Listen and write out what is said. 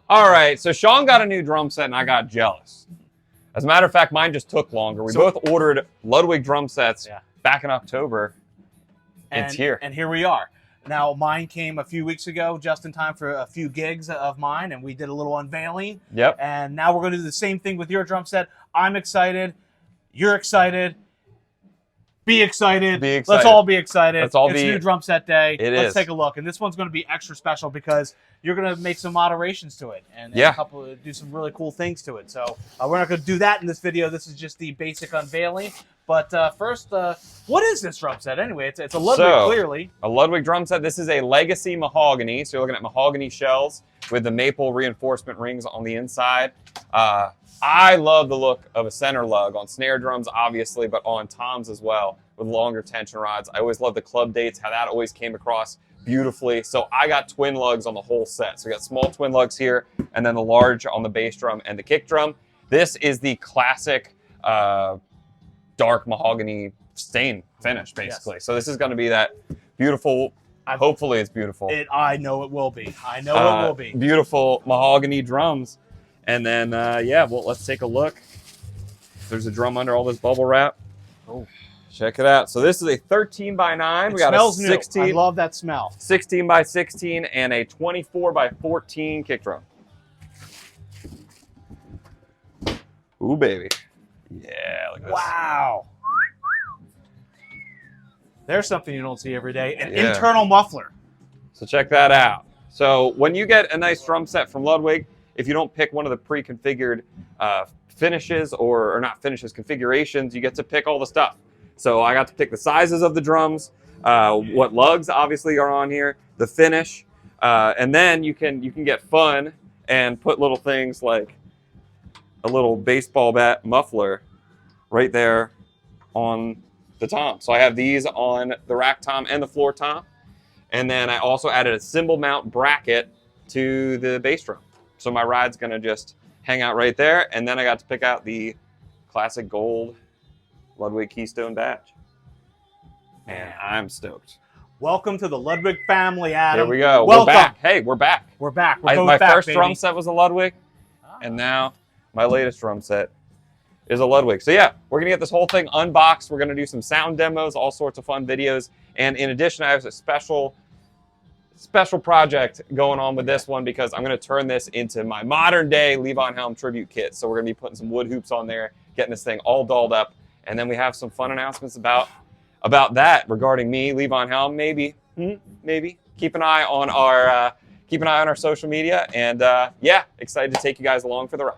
All right, so Sean got a new drum set and I got jealous. As a matter of fact, mine just took longer. We both ordered Ludwig drum sets back in October. It's here. And here we are. Now, mine came a few weeks ago, just in time for a few gigs of mine, and we did a little unveiling. Yep. And now we're going to do the same thing with your drum set. I'm excited. You're excited. Be excited. Be excited. Let's all be excited. Let's all it's be. new drum set day. Let's take a look. And this one's going to be extra special because you're going to make some moderations to it and do some really cool things to it. So we're not going to do that in this video. This is just the basic unveiling. But first, what is this drum set anyway? It's a Ludwig, clearly. A Ludwig drum set. This is a legacy mahogany. So you're looking at mahogany shells with the maple reinforcement rings on the inside. I love the look of a center lug on snare drums, obviously, but on toms as well with longer tension rods. I always love the club dates, how that always came across beautifully. So I got twin lugs on the whole set. So we got small twin lugs here and then the large on the bass drum and the kick drum. This is the classic dark mahogany stain finish, basically. Yes. So this is going to be that beautiful, hopefully it's beautiful. I know it will be. I know it will be. Beautiful mahogany drums. And then, well, let's take a look. There's a drum under all this bubble wrap. Oh, check it out. So this is a 13 by 9. We got a 16. New. I love that smell. 16 by 16 and a 24 by 14 kick drum. Ooh, baby. Yeah, look at this. Wow. There's something you don't see every day. An internal muffler. So check that out. So when you get a nice drum set from Ludwig, if you don't pick one of the pre-configured finishes or not finishes, configurations, you get to pick all the stuff. So I got to pick the sizes of the drums, what lugs obviously are on here, the finish, and then you can get fun and put little things like a little baseball bat muffler right there on the tom. So I have these on the rack tom and the floor tom, and then I also added a cymbal mount bracket to the bass drum. So my ride's gonna just hang out right there. And then I got to pick out the classic gold Ludwig Keystone badge. And I'm stoked. Welcome to the Ludwig family, Adam. Here we go. Welcome. We're back. Hey, we're back. We're back. My first drum set was a Ludwig. And now my latest drum set is a Ludwig. So yeah, we're gonna get this whole thing unboxed. We're gonna do some sound demos, all sorts of fun videos. And in addition, I have a special project going on with this one because I'm going to turn this into my modern day Levon Helm tribute kit. So we're going to be putting some wood hoops on there, getting this thing all dolled up. And then we have some fun announcements about that regarding me, Levon Helm, maybe. Keep an eye on our social media. And excited to take you guys along for the ride.